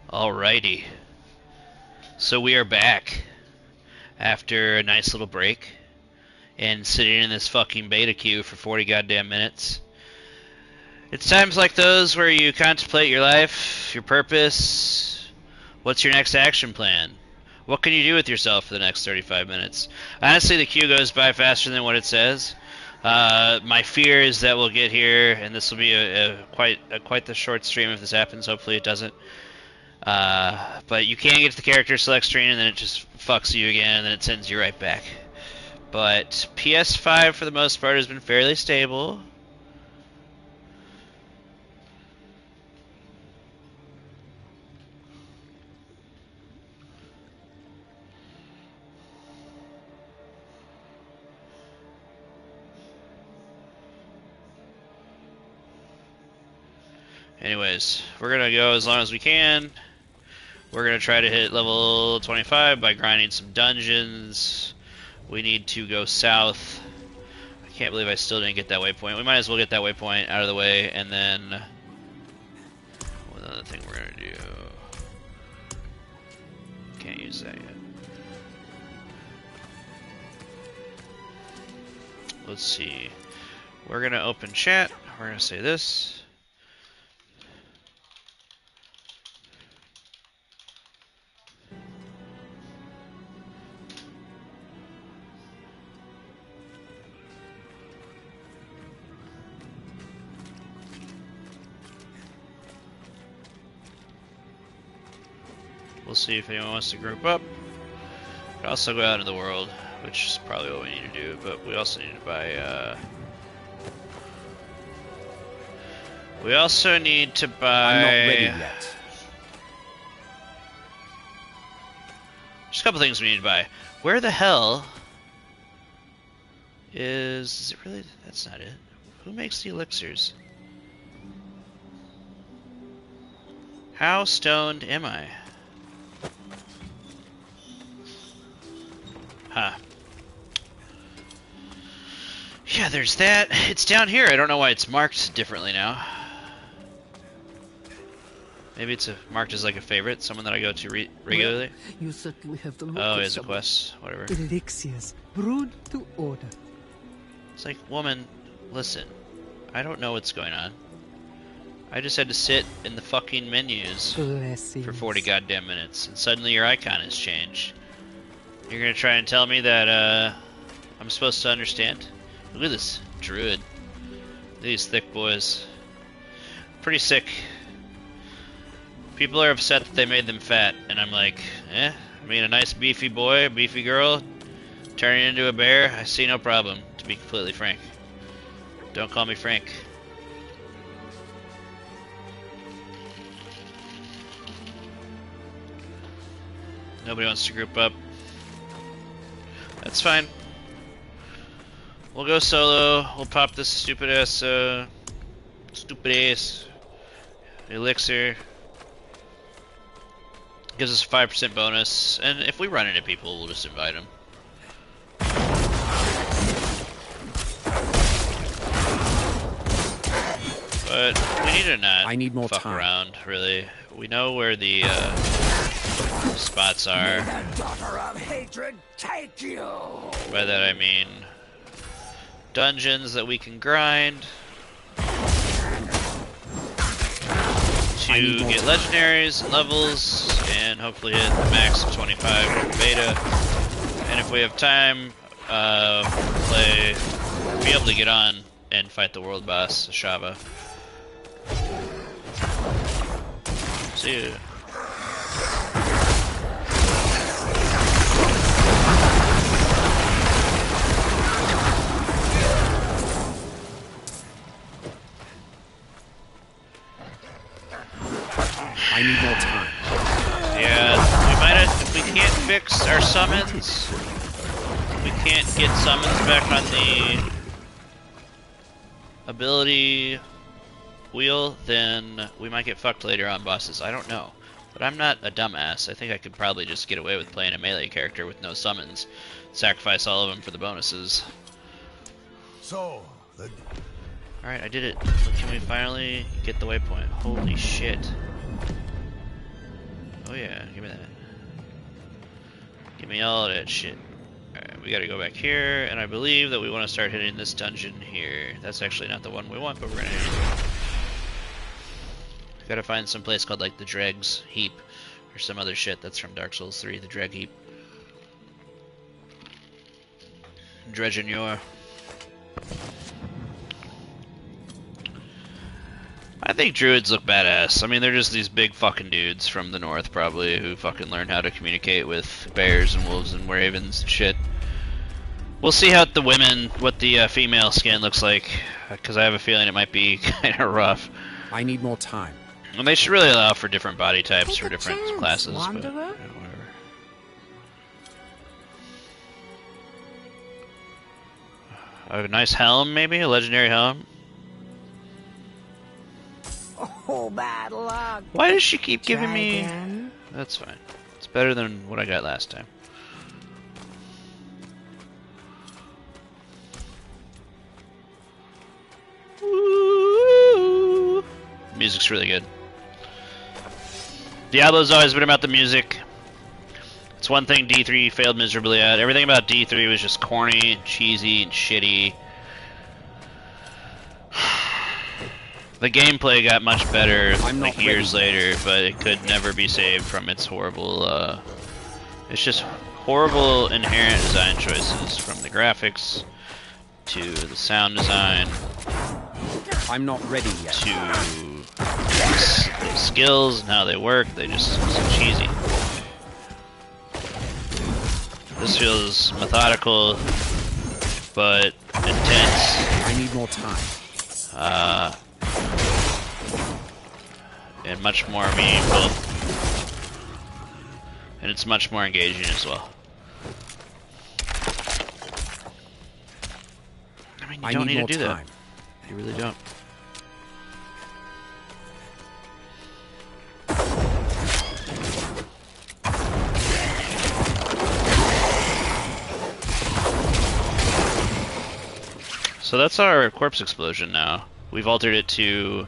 Alrighty. So we are back after a nice little break and sitting in this fucking beta queue for 40 goddamn minutes. It's times like those where you contemplate your life, your purpose. What's your next action plan? What can you do with yourself for the next 35 minutes? Honestly, the queue goes by faster than what it says. My fear is that we'll get here, and this will be quite the short stream if this happens. Hopefully it doesn't. But you can get to the character select screen, and then it just fucks you again, and then it sends you right back. But PS5 for the most part has been fairly stable. Anyways, we're gonna go as long as we can. We're gonna try to hit level 25 by grinding some dungeons. We need to go south. I can't believe I still didn't get that waypoint. We might as well get that waypoint out of the way, and then one other thing we're gonna do. Can't use that yet. Let's see. We're gonna open chat. We're gonna say this. We'll see if anyone wants to group up. We can also go out into the world, which is probably what we need to do, but we also need to buy, we also need to buy... I'm not ready yet. Just a couple things we need to buy. Where the hell is it really? That's not it. Who makes the elixirs? How stoned am I? Huh. Yeah, there's that. It's down here. I don't know why it's marked differently now. Maybe it's marked as like a favorite, someone that I go to regularly. Well, you certainly have the look Oh, of it's a someone. quest. Whatever. Elixirs brewed to order. It's like, woman, listen. I don't know what's going on. I just had to sit in the fucking menus Blessings. for 40 goddamn minutes, and suddenly your icon has changed. You're gonna try and tell me that I'm supposed to understand? Look at this druid. These thick boys. Pretty sick. People are upset that they made them fat, and I'm like, I mean, a nice beefy boy, a beefy girl, turning into a bear, I see no problem, to be completely frank. Don't call me Frank. Nobody wants to group up. That's fine. We'll go solo. We'll pop this stupid ass elixir. Gives us a 5% bonus, and if we run into people, we'll just invite them. But we need to not I need more fuck time. around, really. We know where the spots are. Daughter of hatred, take you! By that I mean dungeons that we can grind to get legendaries and levels, and hopefully hit the max of 25 in beta. And if we have time, be able to get on and fight the world boss, Shava. See you. I need more time. Yeah, we might have, if we can't fix our summons, we can't get summons back on the ability wheel, then we might get fucked later on bosses. I don't know. But I'm not a dumbass. I think I could probably just get away with playing a melee character with no summons. Sacrifice all of them for the bonuses. So, Alright, I did it. Can we finally get the waypoint? Holy shit. Oh yeah, give me that. Give me all that shit. Alright, we gotta go back here, and I believe that we want to start hitting this dungeon here. That's actually not the one we want, but we're gonna hit it. Gotta find some place called like the Dregs Heap, or some other shit that's from Dark Souls 3, the Dreg Heap. Dredgenyore. I think druids look badass. I mean, they're just these big fucking dudes from the north, probably, who fucking learn how to communicate with bears and wolves and ravens and shit. We'll see how the women, what the female skin looks like, because I have a feeling it might be kind of rough. I need more time. And they should really allow for different body types Take for a different chance, classes. But, wanderer. whatever. A nice helm, maybe? A legendary helm? Oh, bad luck. Why does she keep giving Try me... again. That's fine. It's better than what I got last time. Woo! Music's really good. Diablo's always been about the music. It's one thing D3 failed miserably at. Everything about D3 was just corny and cheesy and shitty. The gameplay got much better like years later, but it could never be saved from its horrible, it's just horrible inherent design choices, from the graphics to the sound design I'm not ready yet. to the skills and how they work. They just so cheesy. This feels methodical, but intense. I need more time. And much more meaningful. And it's much more engaging as well. I mean, you don't need to do that. You really don't. So that's our corpse explosion now. We've altered it to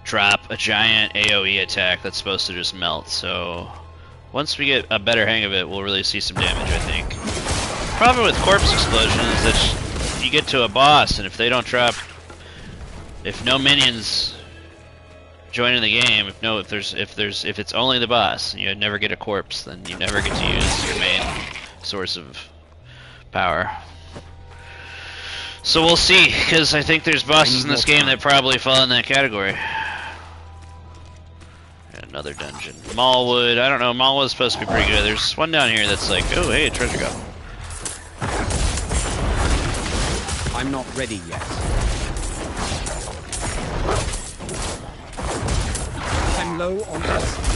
drop a giant AoE attack that's supposed to just melt. So once we get a better hang of it, we'll really see some damage, I think. The problem with corpse explosion is that you get to a boss, and if they don't drop, if no minions join in the game, if it's only the boss, and you never get a corpse, then you never get to use your main source of power. So we'll see, because I think there's bosses in this game that probably fall in that category. Another dungeon. Mallwood, I don't know, Mallwood's supposed to be pretty good. There's one down here that's like, oh hey, a treasure goblin. I'm not ready yet. I'm low on essence.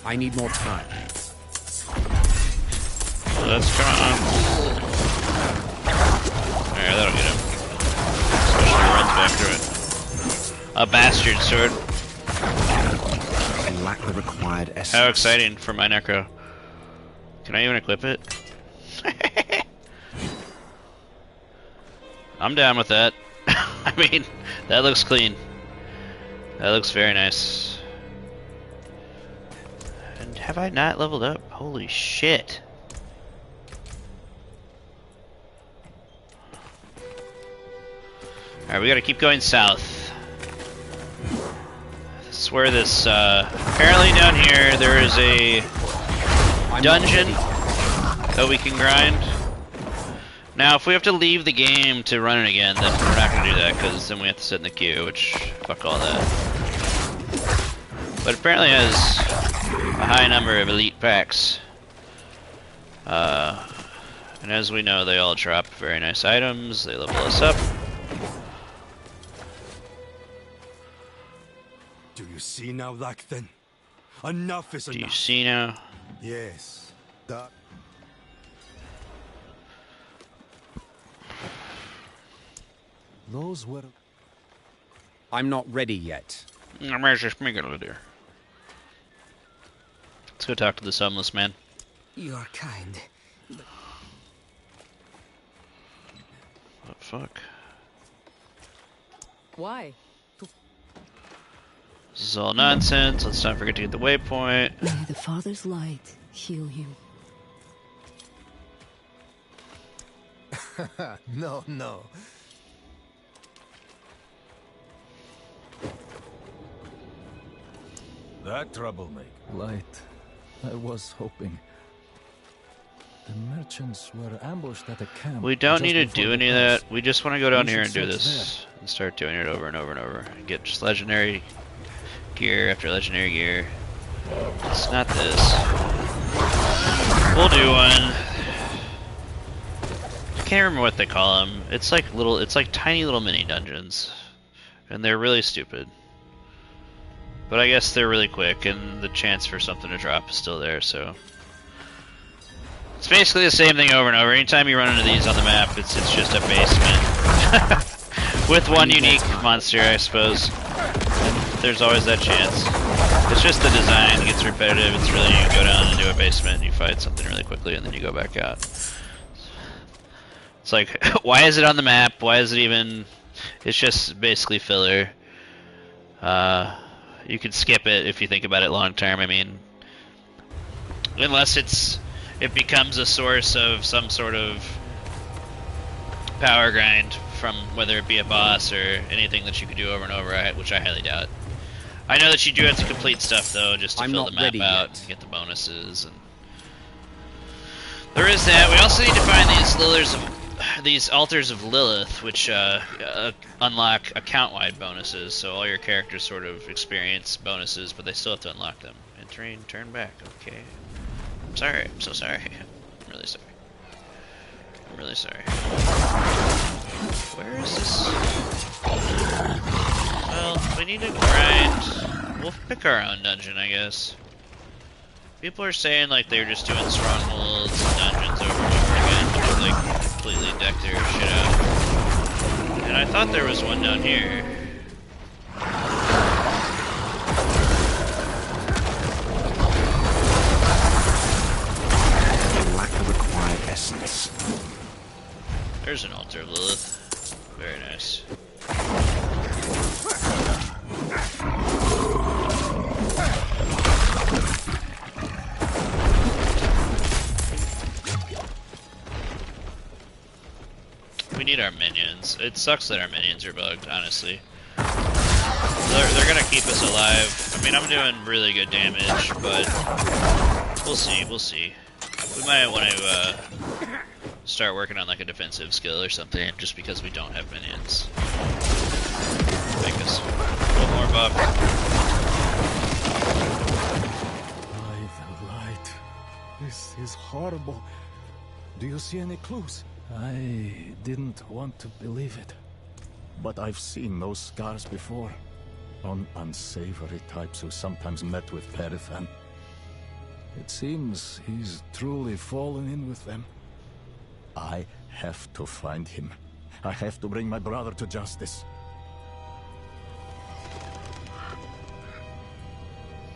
I need more time. So that's come on. Alright, that'll get him. Especially when he runs back through it. A bastard sword. I lack the required essence. How exciting for my Necro. Can I even equip it? I'm down with that. I mean, that looks clean. That looks very nice. And have I not leveled up? Holy shit. Alright, we gotta keep going south. This is where this, apparently down here there is a dungeon that we can grind. Now, if we have to leave the game to run it again, then we're not gonna do that, because then we have to sit in the queue, which, fuck all that. But it apparently has a high number of elite packs. And as we know, they all drop very nice items, they level us up. Do you see now, Lakthan? Enough is Do you enough. see now? Yes. That. Those were. I'm not ready yet. Let's go talk to this homeless man. You are kind. What the fuck? Why? This is all nonsense. Let's not forget to get the waypoint. May the Father's light heal him. No, no. That troublemaker. Light. I was hoping. The merchants were ambushed at a camp. We don't just need to before do the any of pass. that. We just want to go down We here should and do search this. And start doing it over and over and over. And get just legendary gear after legendary gear. It's not this. We'll do one. I can't remember what they call them. It's like tiny little mini dungeons. And they're really stupid. But I guess they're really quick, and the chance for something to drop is still there, so... It's basically the same thing over and over. Anytime you run into these on the map, it's just a basement. With one unique monster, I suppose. And there's always that chance. It's just the design. It gets repetitive. It's really, you go down into a basement, and you fight something really quickly, and then you go back out. It's like, why is it on the map? Why is it even... It's just basically filler. You can skip it if you think about it long term. I mean, unless it becomes a source of some sort of power grind from whether it be a boss or anything that you could do over and over, which I highly doubt. I know that you do have to complete stuff though, just to fill the map out and get the bonuses. And there is that. We also need to find these altars of Lilith, which unlock account-wide bonuses, so all your characters sort of experience bonuses, but they still have to unlock them. And turn back, okay. I'm sorry, I'm so sorry. I'm really sorry. I'm really sorry. Where is this? Well, we need to grind. We'll pick our own dungeon, I guess. People are saying like they're just doing strongholds and dungeons over and over again, but they've like completely decked their shit out. And I thought there was one down here. They lack the required essence. There's an altar of Lilith. Very nice. We need our minions. It sucks that our minions are bugged, honestly. They're gonna keep us alive. I mean, I'm doing really good damage, but we'll see, we'll see. We might want to start working on like a defensive skill or something, just because we don't have minions. Make us a little more buff. By the light. This is horrible. Do you see any clues? I didn't want to believe it. But I've seen those scars before. On unsavory types who sometimes met with Perithan. It seems he's truly fallen in with them. I have to find him. I have to bring my brother to justice.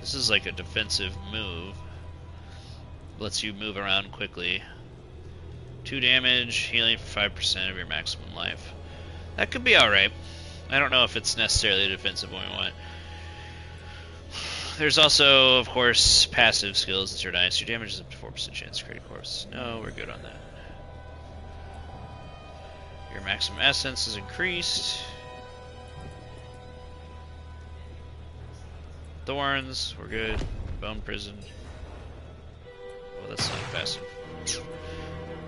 This is like a defensive move. Lets you move around quickly. 2 damage, healing for 5% of your maximum life. That could be alright. I don't know if it's necessarily a defensive one we want. There's also, of course, passive skills that are nice. Your damage is up to 4% chance to create a corpse. No, we're good on that. Your maximum essence is increased. Thorns, we're good. Bone prison. Oh, that's not passive.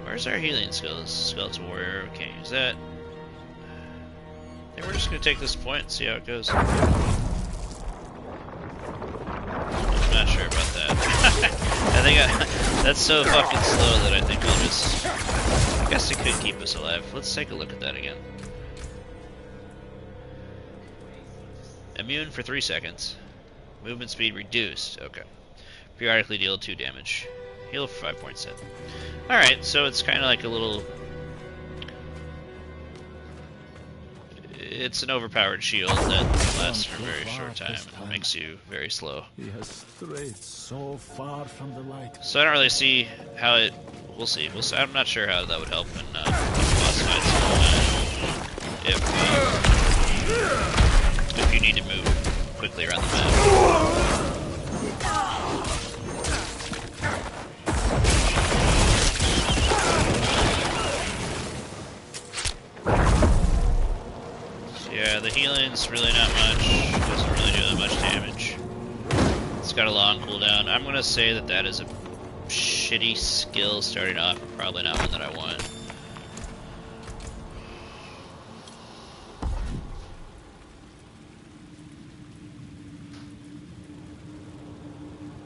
Where's our healing skills? Skeletal warrior, we can't use that. Then we're just gonna take this point and see how it goes. I'm not sure about that. I think that's so fucking slow that I think I'll just... I guess it could keep us alive. Let's take a look at that again. Immune for 3 seconds. Movement speed reduced. Okay. Periodically deal 2 damage. Heal for 5 points in. Alright, so it's kind of like a little... It's an overpowered shield that lasts for a very short time and makes you very slow. He has strayed so far from the light. So I don't really see how it... We'll see. I'm not sure how that would help in boss fights. If Yeah, the healing's really not much. Doesn't really do that much damage. It's got a long cooldown. I'm gonna say that that is a shitty skill starting off, probably not one that I want.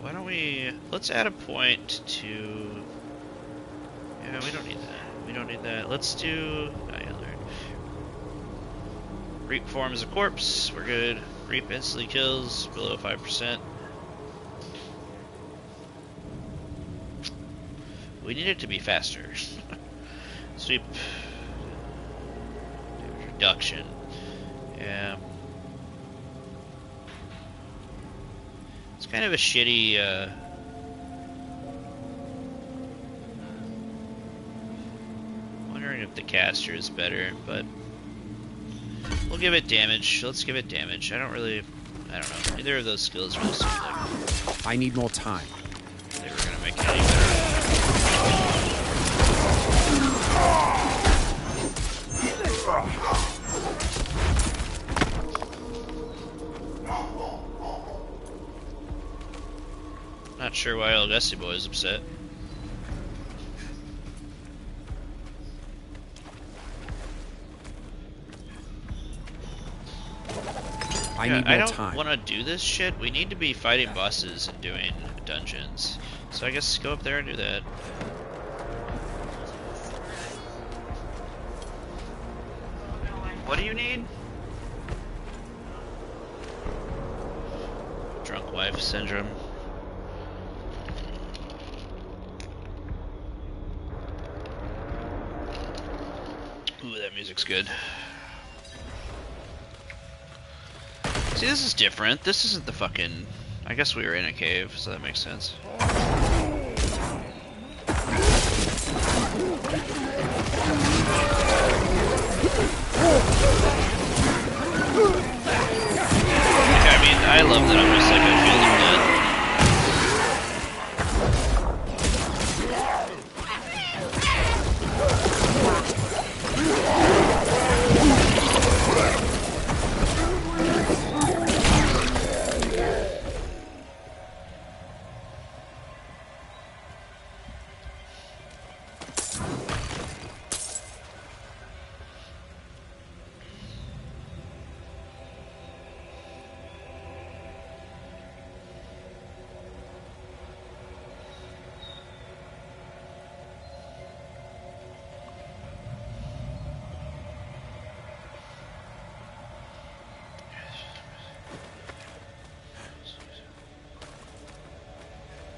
Why don't we... let's add a point to... yeah, we don't need that. We don't need that. Let's do... oh, yeah, learn. Reap forms a corpse. We're good. Reap instantly kills below 5%. We need it to be faster. Sweep. Damage reduction. Yeah. It's kind of a shitty, wondering if the caster is better, but we'll give it damage. Let's give it damage. I don't know. Neither of those skills really seem like I need more time. they were gonna make it any better. Not sure why old Dusty Boy is upset. I need more don't time. want to do this shit. We need to be fighting bosses and doing dungeons. So I guess go up there and do that. What do you need? Drunk wife syndrome. Ooh, that music's good. See, this is different. This isn't the fucking... I guess we were in a cave, so that makes sense. I mean, I love that I'm just like a field of blood.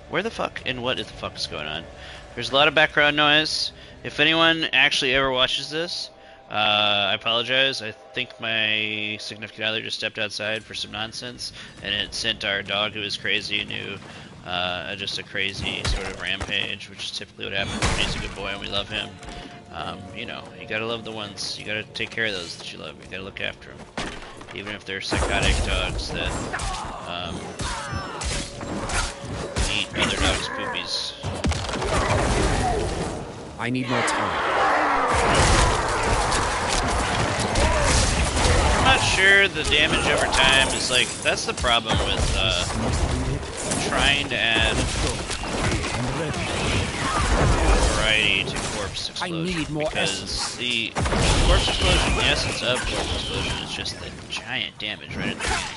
Where the fuck and what the fuck is going on? There's a lot of background noise. If anyone actually ever watches this, I apologize. I think my significant other just stepped outside for some nonsense, and it sent our dog, who is crazy, into just a crazy sort of rampage, which is typically what happens when he's a good boy and we love him. You know, you gotta love the ones. You gotta take care of those that you love. You gotta look after them, even if they're psychotic dogs that eat other dogs' poopies. I need more time. I'm not sure the damage over time is like... that's the problem with trying to add variety to corpse explosion. I need more because essence. the corpse explosion, the essence of corpse explosion, is just the giant damage right at the beginning.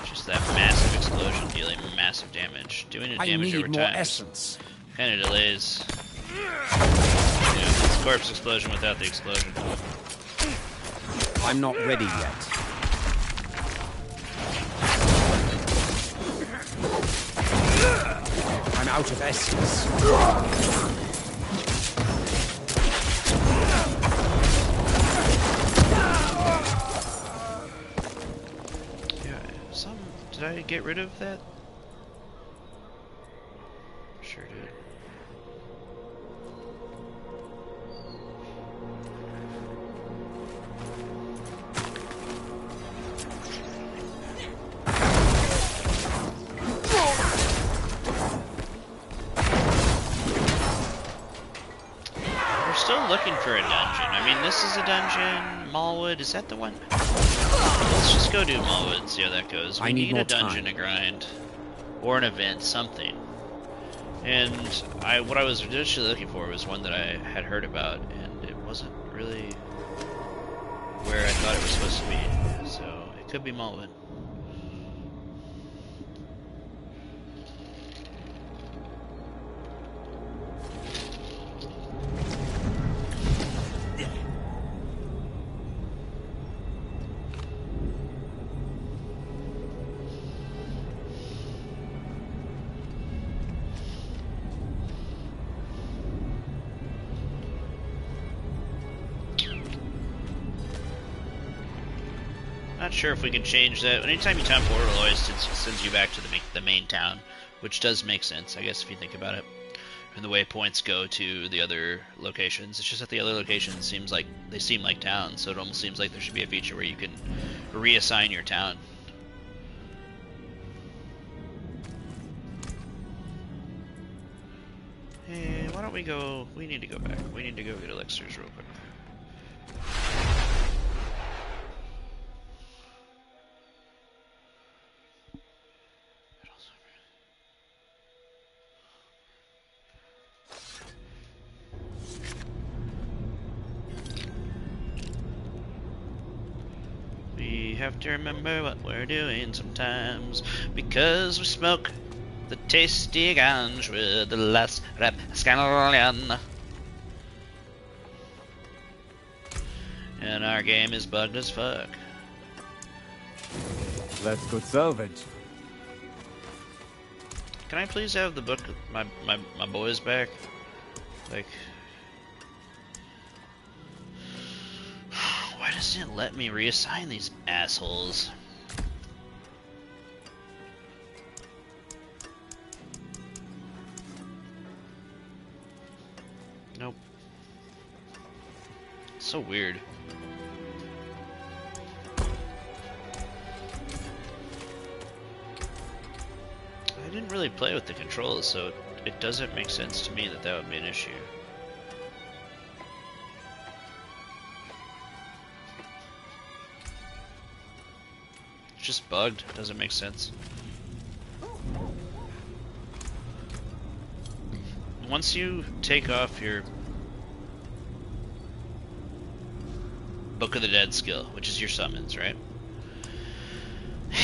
Just that massive explosion dealing massive damage. Doing it I damage need over more time essence. kind of delays. Yeah, it's corpse explosion without the explosion. I'm not ready yet. I'm out of essence. Yeah, did I get rid of that? Sure did. We're still looking for for a dungeon. I mean, this is a dungeon. Mallwood, is that the one? Let's just go do Mallwood and see how that goes. We I need a more dungeon time. to grind. Or an event, something. And what I was initially looking for was one that I had heard about, and it wasn't really where I thought it was supposed to be. So, it could be Mallwood. Not sure if we can change that. Anytime you time forward, it always sends you back to the main town, which does make sense, I guess, if you think about it. And the way points go to the other locations. It's just that the other locations seem like towns, so it almost seems like there should be a feature where you can reassign your town. Hey, why don't we go? We need to go back. We need to go get elixirs real quick. We have to remember what we're doing sometimes, because we smoke the tasty ganj with the last rapscallion. And our game is bugged as fuck. That's good salvage. Can I please have the book, my boys back? Like, why doesn't it let me reassign these assholes? Nope. So weird. I didn't really play with the controls, so it doesn't make sense to me that that would be an issue. It's just bugged. It doesn't make sense. Once you take off your Book of the Dead skill, which is your summons, right?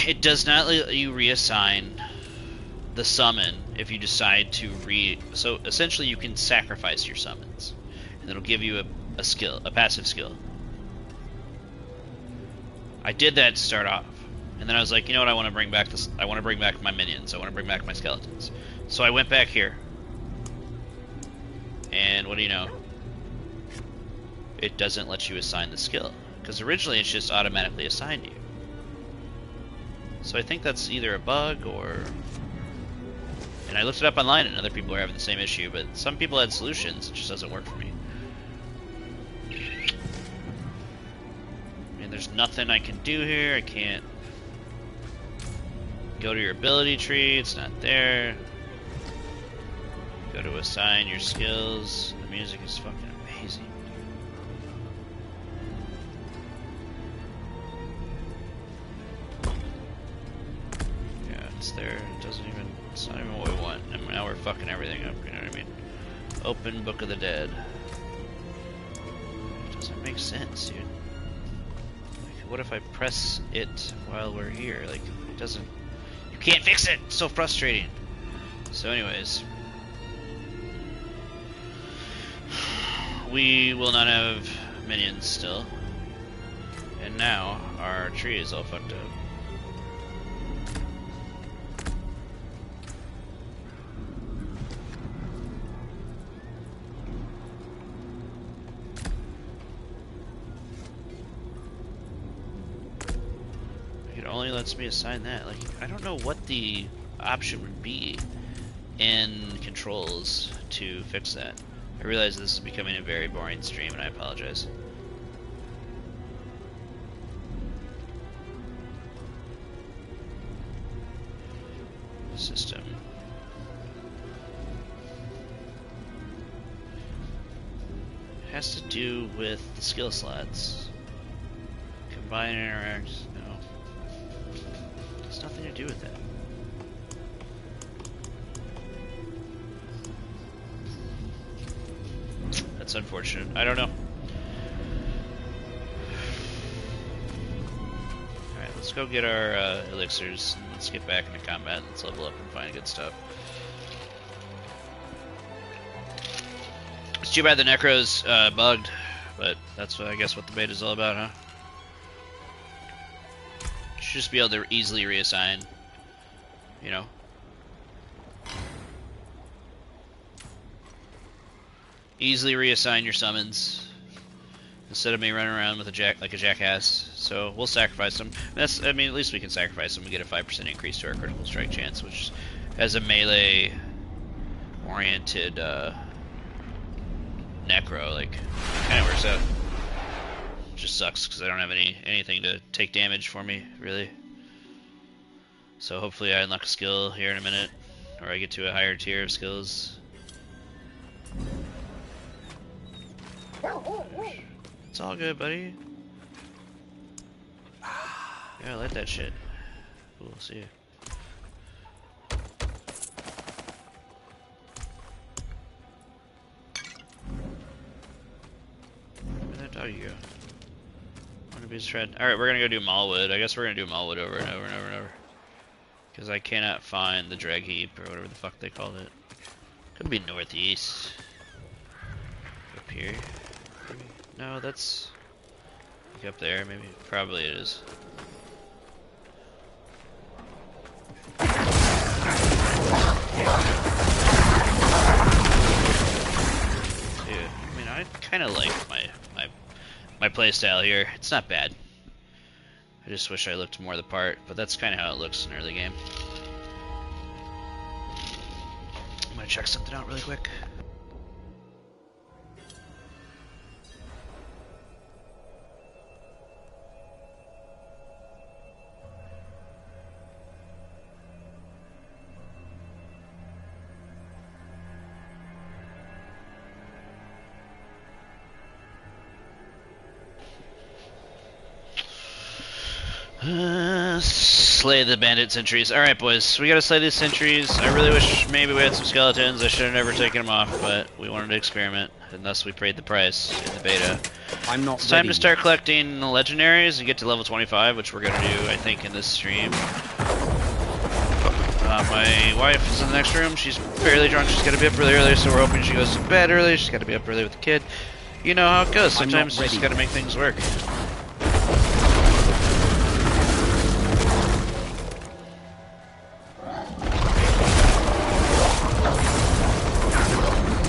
It does not let you reassign the summon if you decide to so essentially you can sacrifice your summons, and it'll give you a skill, a passive skill. I did that to start off, and then I was like, you know what, I want to bring back this. I want to bring back my minions. I want to bring back my skeletons. So I went back here, and what do you know? It doesn't let you assign the skill, because originally it's just automatically assigned you. So I think that's either a bug or... And I looked it up online and other people are having the same issue, but some people had solutions. It just doesn't work for me. I mean, there's nothing I can do here. I can't go to your ability tree. It's not there. Go to assign your skills. The music is fucking amazing. Yeah, it's there. It doesn't even... It's not even what we want. And now we're fucking everything up, you know what I mean? Open Book of the Dead. It doesn't make sense, dude. Like, what if I press it while we're here? Like, it doesn't... You can't fix it! It's so frustrating. So anyways. We will not have minions still. And now, our tree is all fucked up. It only lets me assign that. Like, I don't know what the option would be in controls to fix that. I realize this is becoming a very boring stream, and I apologize. System. has to do with the skill slots. Combine and interact. No. It's nothing to do with that. That's unfortunate. I don't know. Alright, let's go get our elixirs. And let's get back into combat. Let's level up and find good stuff. It's too bad the Necro's bugged, but that's I guess what the beta's all about, huh? Should just be able to easily reassign, you know. Easily reassign your summons instead of me running around with like a jackass. So we'll sacrifice them. I mean, at least we can sacrifice them. We get a 5% increase to our critical strike chance, which, as a melee-oriented Necro, like, kind of works out. Just sucks because I don't have anything to take damage for me, really. So hopefully I unlock a skill here in a minute, or I get to a higher tier of skills. It's all good, buddy. Yeah, I like that shit. Cool, see ya. Where'd that doggy go? Wanna be his friend. Alright, we're gonna go do Mallwood. I guess we're gonna do Mallwood over and over and over and over. Because I cannot find the drag heap, or whatever the fuck they called it. Could be northeast. Up here. Maybe. No, that's like up there, maybe. Probably it is. Dude, I mean, I kind of like my playstyle here. It's not bad. I just wish I looked more the part, but that's kind of how it looks in early game. I'm gonna check something out really quick. Slay the bandit sentries. Alright, boys, we gotta slay these sentries. I really wish maybe we had some skeletons. I should have never taken them off, but we wanted to experiment, and thus we paid the price in the beta. It's time to start collecting legendaries and get to level 25, which we're gonna do, I think, in this stream. My wife is in the next room. She's fairly drunk. She's gotta be up really early, so we're hoping she goes to bed early. She's gotta be up early with the kid. You know how it goes. Sometimes you just gotta make things work.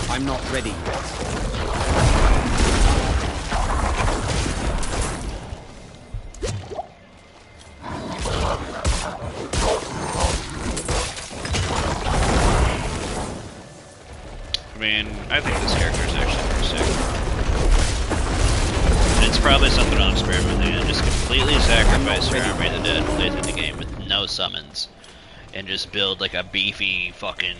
I'm not ready yet. I mean, I think this character is actually pretty sick. And it's probably something I'll experiment with and just completely sacrifice your Armory of the Dead play through the game with no summons. And just build like a beefy fucking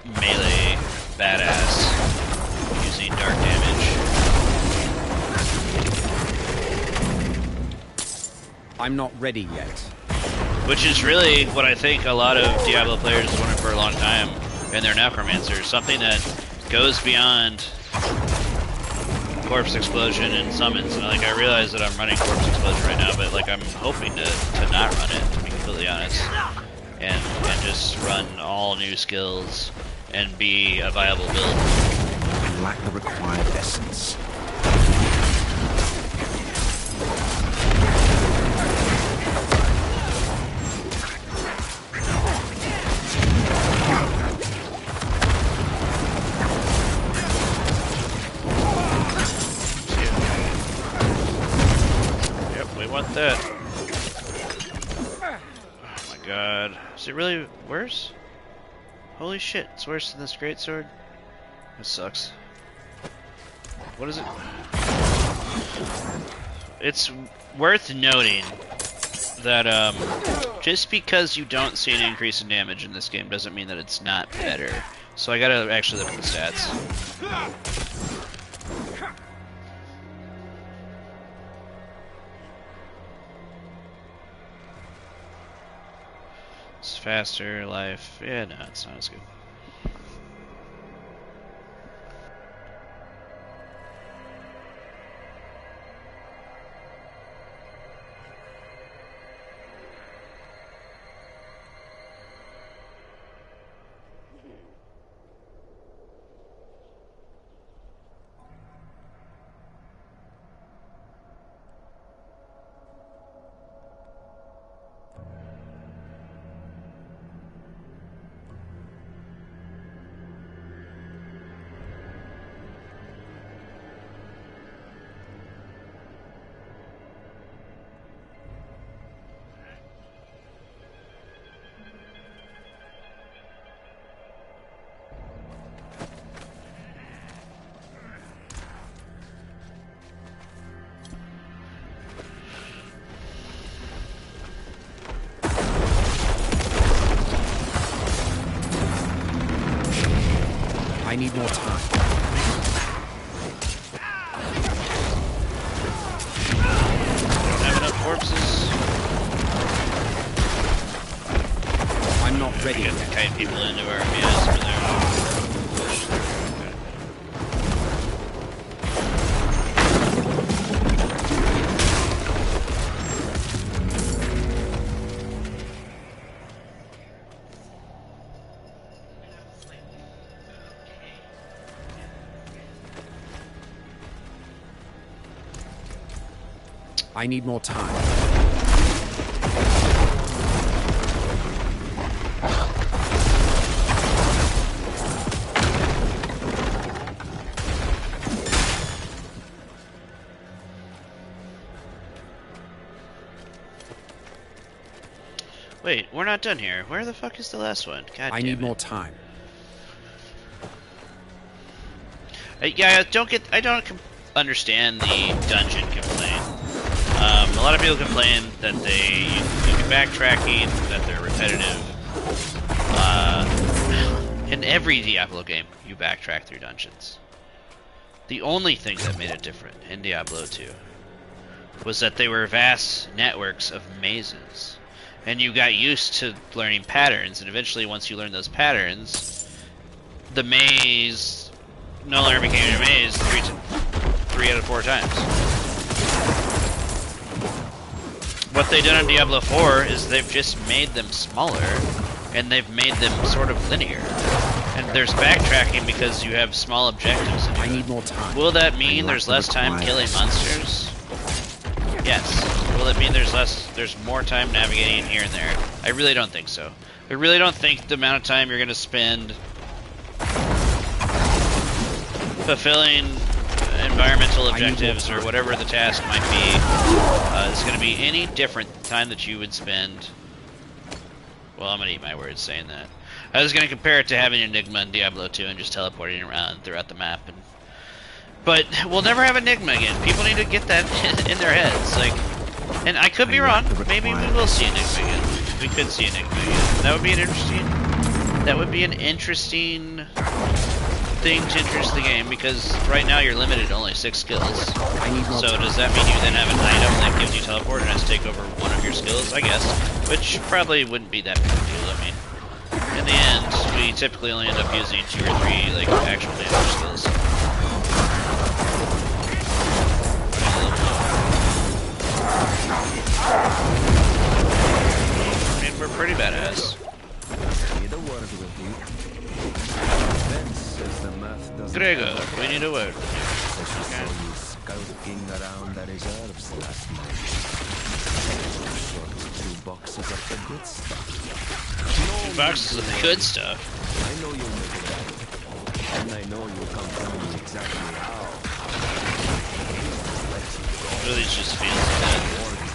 melee badass using dark damage. I'm not ready yet. Which is really what I think a lot of Diablo players wanted for a long time in their necromancers. Something that goes beyond corpse explosion and summons. And like I realize that I'm running corpse explosion right now, but like I'm hoping to not run it, to be completely honest. And just run all new skills and be a viable build. I lack the required essence. Yep, we want that. Oh my god. Is it really worse? Holy shit, it's worse than this greatsword? That sucks. What is it? It's worth noting that just because you don't see an increase in damage in this game doesn't mean that it's not better. So I gotta actually look at the stats. faster, life. Yeah, no, it's not as good. I need more time. Have enough corpses. I'm not ready Get yet. the kite people into our BS over there. I need more time. Wait, we're not done here. Where the fuck is the last one? God I damn need it. more time. Yeah, I don't understand the dungeon complaint. A lot of people complain that you do backtracking, that they're repetitive. In every Diablo game, you backtrack through dungeons. The only thing that made it different in Diablo 2 was that they were vast networks of mazes. And you got used to learning patterns, and eventually once you learn those patterns, the maze no longer became a maze three out of 4 times. What they did on Diablo 4 is they've just made them smaller, and they've made them sort of linear. And there's backtracking because you have small objectives. I need more time. Will that mean there's less time killing monsters? Yes. Will it mean there's more time navigating here and there? I really don't think so. I really don't think the amount of time you're going to spend fulfilling environmental objectives or whatever the task might be is going to be any different than the time that you would spend. Well, I'm going to eat my words saying that. I was going to compare it to having Enigma in Diablo 2 and just teleporting around throughout the map. But we'll never have Enigma again. People need to get that in their heads. Like, and I could be wrong. Maybe we will see Enigma again. We could see Enigma again. That would be an interesting. That would be an interesting thing to interest the game, because right now you're limited to only 6 skills. So does that mean you then have an item that gives you teleport and has to take over one of your skills? I guess, which probably wouldn't be that big a deal. I mean, in the end, we typically only end up using 2 or 3 like actual damage skills. I mean, we're pretty badass. Gregor, we need a word. Okay. Around the reserves last night. 2 boxes of the good stuff. 2 boxes of the good stuff. I know you'll make it better. And I know you'll come tell me exactly how. Really just feels good.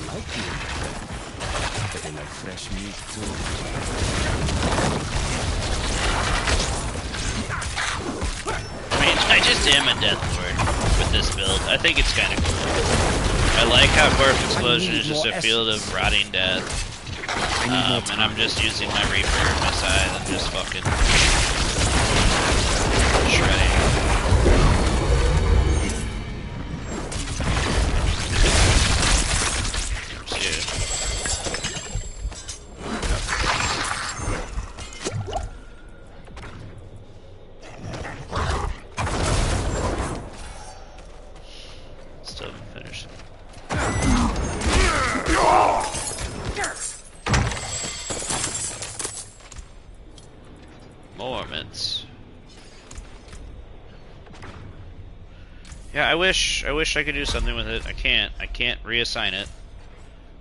Like you. But they like fresh meat too. I mean, I just am a Death Lord with this build. I think it's kind of cool. I like how Corpse Explosion is just a field of rotting death. And I'm just using my Reaper and my Scythe and just fucking shredding. them finished. More mints. Yeah, I wish I could do something with it. I can't. I can't reassign it.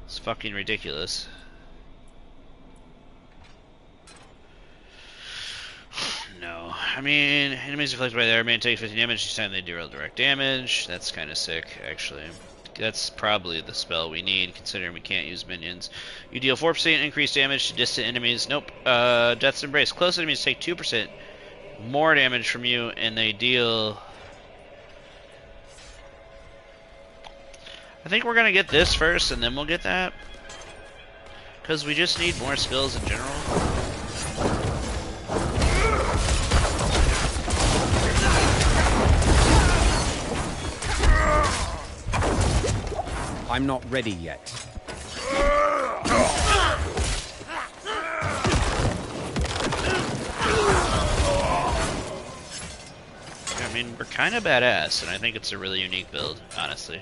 It's fucking ridiculous. No. I mean, enemies afflicted by the arrow may take 15 damage each time they deal direct damage. That's kind of sick, actually. That's probably the spell we need, considering we can't use minions. You deal 4% increased damage to distant enemies. Nope. Death's Embrace. Close enemies take 2% more damage from you, and they deal... I think we're gonna get this first, and then we'll get that. Because we just need more skills in general. I'm not ready yet. I mean, we're kind of badass, and I think it's a really unique build, honestly.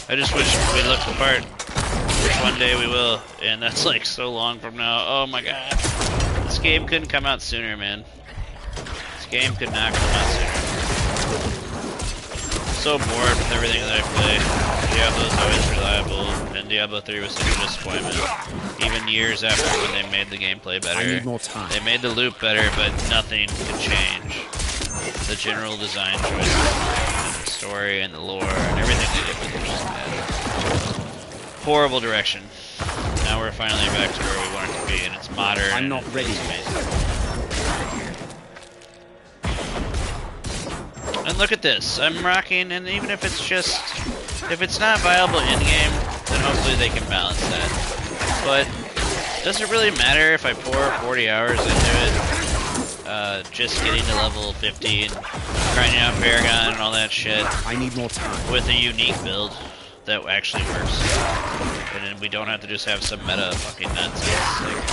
I just wish we looked the part. One day we will, and that's like so long from now. Oh my god. This game couldn't come out sooner, man. This game could not come out sooner. So bored with everything that I play. Diablo's always reliable, and Diablo 3 was such a disappointment. Even years after when they made the gameplay better. I need more time. They made the loop better, but nothing could change. The general design choices, and the story, and the lore, and everything they did with it was just bad. Horrible direction. Now we're finally back to where we want it to be, and it's modern. I'm not ready. And look at this. I'm rocking, and even if it's just... If it's not viable in-game, then hopefully they can balance that. But does it really matter if I pour 40 hours into it? Just getting to level 50 and grinding out Paragon and all that shit. I need more time. With a unique build that actually works. And then we don't have to just have some meta fucking nonsense. Like,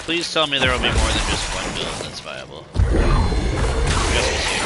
please tell me there will be more than just one build that's viable. I guess we'll see.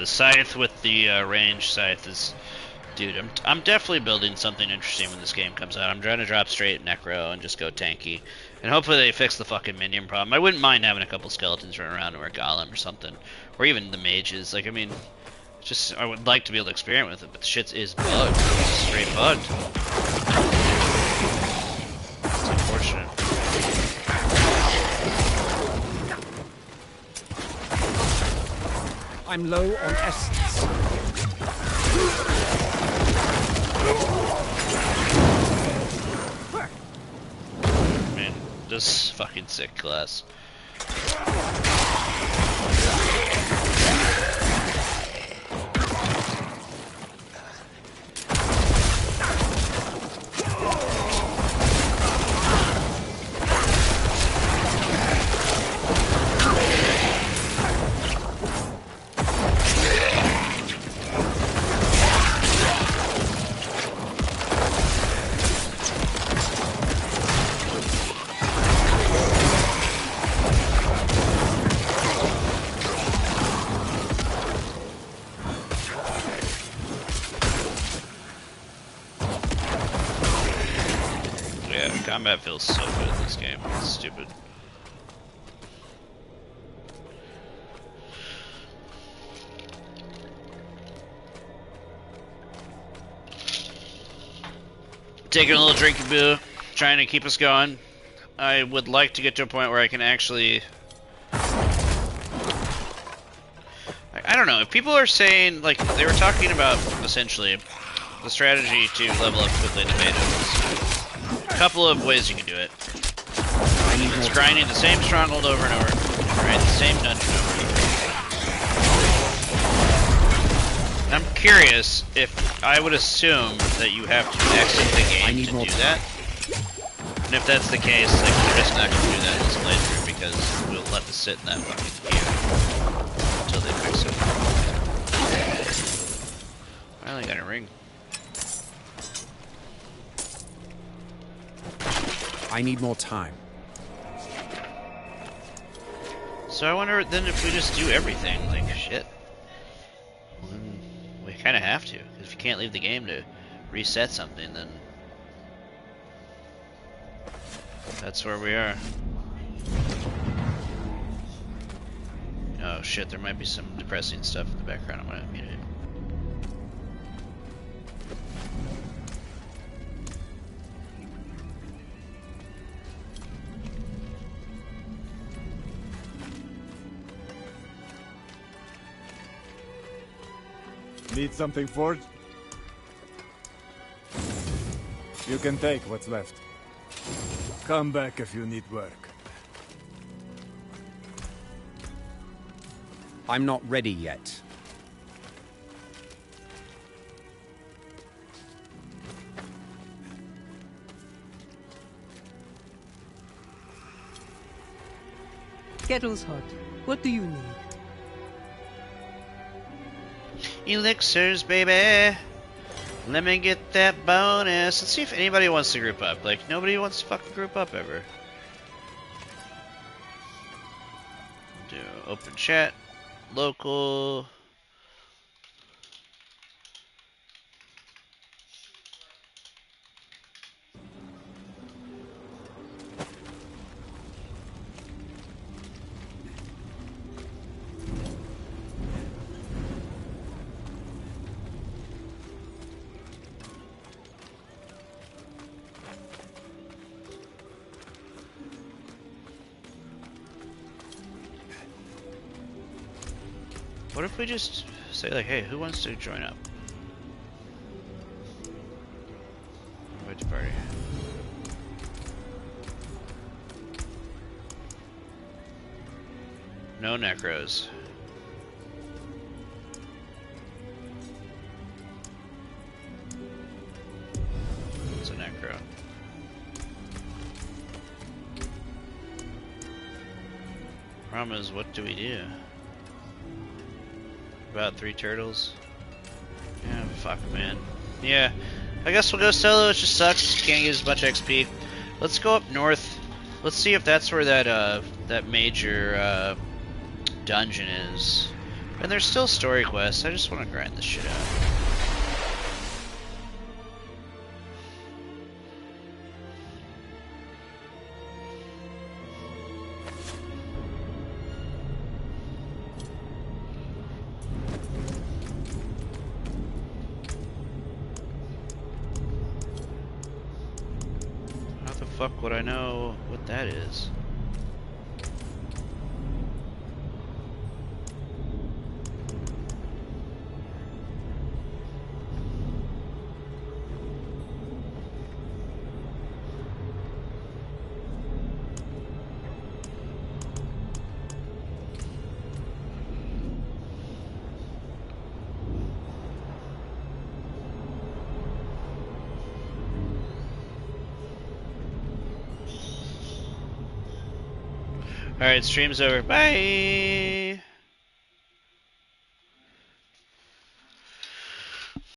Scythe with the range scythe is, dude. I'm definitely building something interesting when this game comes out. I'm trying to drop straight Necro and just go tanky, and hopefully they fix the fucking minion problem. I wouldn't mind having a couple skeletons run around or a golem or something, or even the mages. Like, I mean, just I would like to be able to experiment with it, but the shit is bugged, straight bugged. It's unfortunate. I'm low on essence. Man, this fucking sick class. Combat feels so good in this game. It's stupid. Taking a little drinky boo, trying to keep us going. I would like to get to a point where I can actually... I don't know, if people are saying, like, they were talking about, essentially, the strategy to level up quickly in the beta. A couple of ways you can do it. It's grinding the same stronghold over and over, right? The same dungeon over and over. I'm curious if I would assume that you have to exit the game to do that. And if that's the case, like, we're just not going to do that in this playthrough because we'll let this sit in that fucking queue until they fix it. Finally got a ring. I need more time. So I wonder then if we just do everything, like, shit. We kind of have to. If you can't leave the game to reset something, then that's where we are. Oh shit, there might be some depressing stuff in the background. I'm gonna mute it. Need something forged? You can take what's left. Come back if you need work. I'm not ready yet. Kettle's hot. What do you need? Elixirs, baby. Let me get that bonus. Let's see if anybody wants to group up. Like, nobody wants to fucking group up ever. Do open chat, local. What if we just say, like, hey, who wants to join up? Invite to party. No necros. It's a necro. Problem is, what do we do? About 3 turtles. Yeah, fuck, man. Yeah, I guess we'll go solo. It just sucks. Can't get as much XP. Let's go up north. Let's see if that's where that major dungeon is. And there's still story quests. I just want to grind this shit out. Fuck would I know what that is? Alright, stream's over. Bye!